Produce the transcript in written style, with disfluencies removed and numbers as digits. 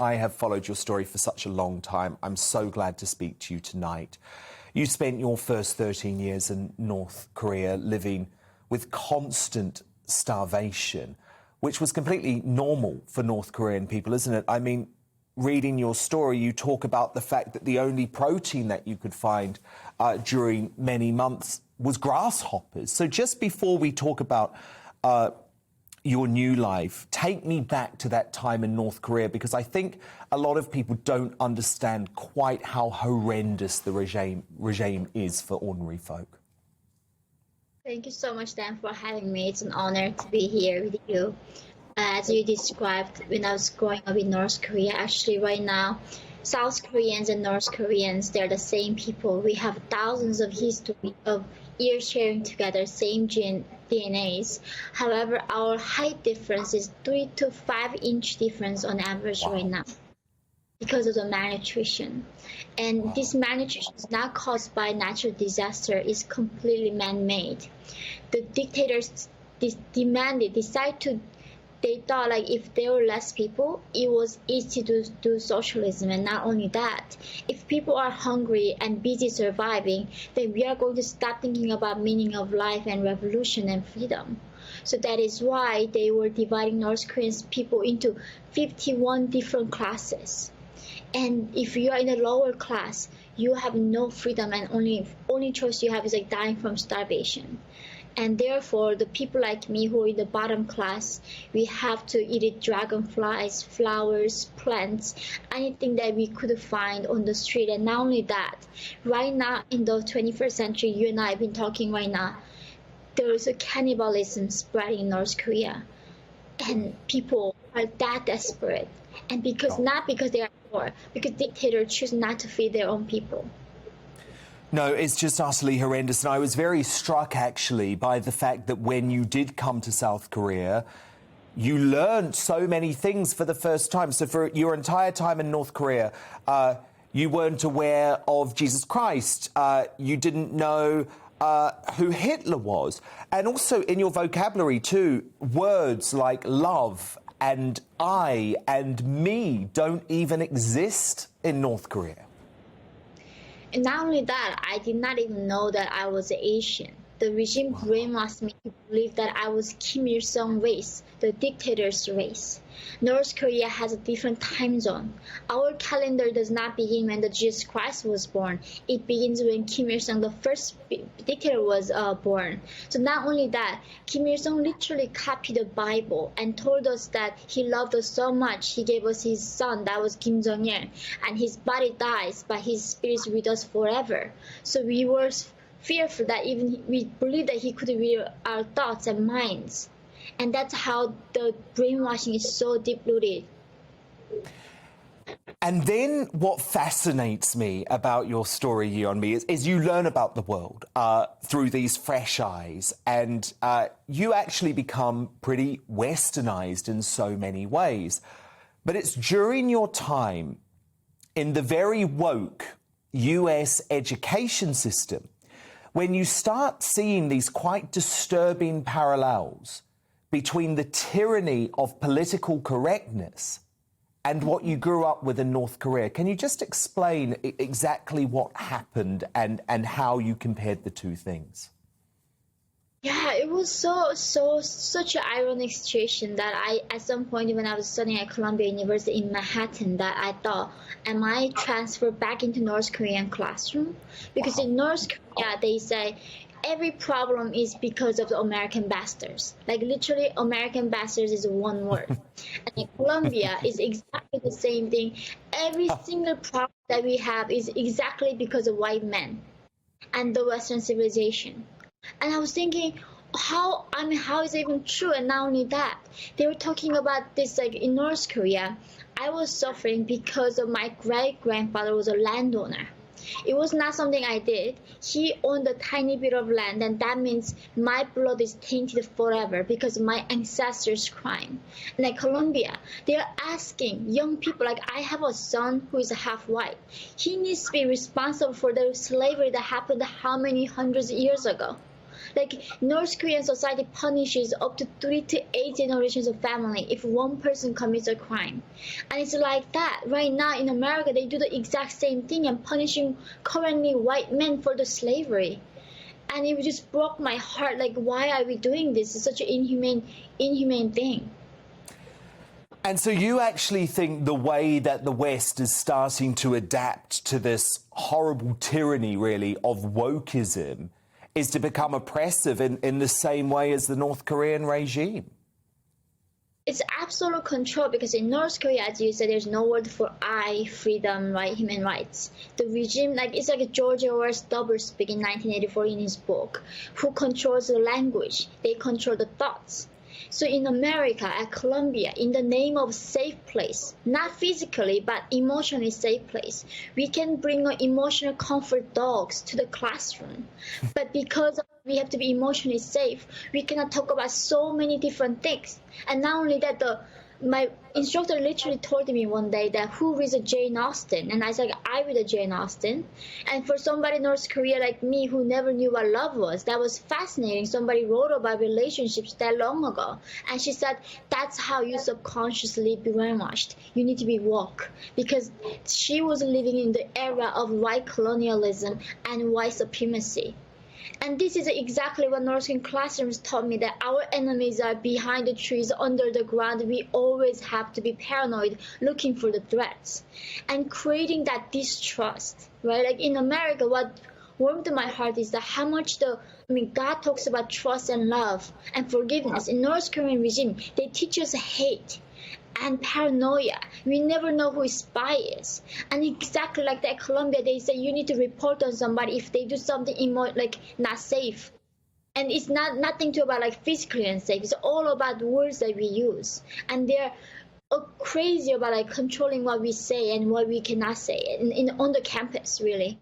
I have followed your story for such a long time. I'm so glad to speak to you tonight. You spent your first 13 years in North Korea living with constant starvation, which was completely normal for North Korean people, isn't it? I mean, reading your story, you talk about the fact that the only protein that you could find during many months was grasshoppers. So just before we talk about your new life, take me back to that time in North Korea, because I think a lot of people don't understand quite how horrendous the regime is for ordinary folk. Thank you so much, Dan, for having me. It's an honor to be here with you. As you described, when I was growing up in North Korea, actually right now, South Koreans and North Koreans, they're the same people. We have thousands of history of years sharing together, same DNAs. However, our height difference is 3 to 5 inch difference on average right now because of the malnutrition. And this malnutrition is not caused by natural disaster, it's completely man-made. The dictators they thought like if there were less people, it was easy to do socialism. And not only that, if people are hungry and busy surviving, then we are going to start thinking about meaning of life and revolution and freedom. So that is why they were dividing North Korean people into 51 different classes. And if you are in a lower class, you have no freedom, and only choice you have is like dying from starvation. And therefore, the people like me who are in the bottom class, we have to eat dragonflies, flowers, plants, anything that we could find on the street. And not only that, right now in the 21st century, you and I have been talking right now, there is a cannibalism spreading in North Korea. And people are that desperate. And not because they are poor, because dictators choose not to feed their own people. No, it's just utterly horrendous. And I was very struck, actually, by the fact that when you did come to South Korea, you learned so many things for the first time. So for your entire time in North Korea, you weren't aware of Jesus Christ. You didn't know who Hitler was. And also in your vocabulary, too, words like love and I and me don't even exist in North Korea. And not only that, I did not even know that I was Asian. The regime brainwashed me to believe that I was Kim Il-sung race, the dictator's race. North Korea has a different time zone. Our calendar does not begin when the Jesus Christ was born. It begins when Kim Il-sung, the first dictator, was born. So not only that, Kim Il-sung literally copied the Bible and told us that he loved us so much, he gave us his son, that was Kim Jong-il, and his body dies, but his spirit is with us forever. So we were fearful that even we believed that he could read our thoughts and minds. And that's how the brainwashing is so deep-rooted. And then what fascinates me about your story, Yeonmi, is you learn about the world through these fresh eyes, and you actually become pretty westernized in so many ways. But it's during your time in the very woke US education system when you start seeing these quite disturbing parallels between the tyranny of political correctness and what you grew up with in North Korea. Can you just explain exactly what happened and how you compared the two things? Yeah, it was such an ironic situation that at some point when I was studying at Columbia University in Manhattan, that I thought, am I transferred back into North Korean classroom? Because in North Korea, they say every problem is because of the American bastards. Like literally, American bastards is one word. And in Columbia, it's exactly the same thing. Every single problem that we have is exactly because of white men and the Western civilization. And I was thinking, how is it even true? And not only that, they were talking about this, like in North Korea, I was suffering because of my great-grandfather was a landowner. It was not something I did. He owned a tiny bit of land, and that means my blood is tainted forever because of my ancestors' crime. And at Colombia, they are asking young people, like I have a son who is half white. He needs to be responsible for the slavery that happened how many hundreds of years ago. Like North Korean society punishes up to 3 to 8 generations of family if one person commits a crime. And it's like that. Right now in America, they do the exact same thing and punishing currently white men for the slavery. And it just broke my heart. Like, why are we doing this? It's such an inhumane thing. And so you actually think the way that the West is starting to adapt to this horrible tyranny, really, of wokeism is to become oppressive in the same way as the North Korean regime? It's absolute control because in North Korea, as you said, there's no word for I, freedom, right, human rights. The regime, like it's like George Orwell's doublespeak in 1984 in his book, who controls the language, they control the thoughts. So in America, at Columbia, in the name of safe place, not physically, but emotionally safe place, we can bring emotional comfort dogs to the classroom. But because we have to be emotionally safe, we cannot talk about so many different things. And not only that, my instructor literally told me one day that who reads a Jane Austen? And I said, I read a Jane Austen. And for somebody in North Korea like me who never knew what love was, that was fascinating. Somebody wrote about relationships that long ago. And she said, that's how you subconsciously be brainwashed. You need to be woke. Because she was living in the era of white colonialism and white supremacy. And this is exactly what North Korean classrooms taught me, that our enemies are behind the trees, under the ground. We always have to be paranoid, looking for the threats and creating that distrust, right? Like in America, what warmed my heart is that how much God talks about trust and love and forgiveness. In North Korean regime, they teach us hate and paranoia. We never know who his spy is. And exactly like that, Colombia, they say you need to report on somebody if they do something not safe. And it's nothing to about like physically unsafe. It's all about words that we use. And they're crazy about like controlling what we say and what we cannot say on the campus, really.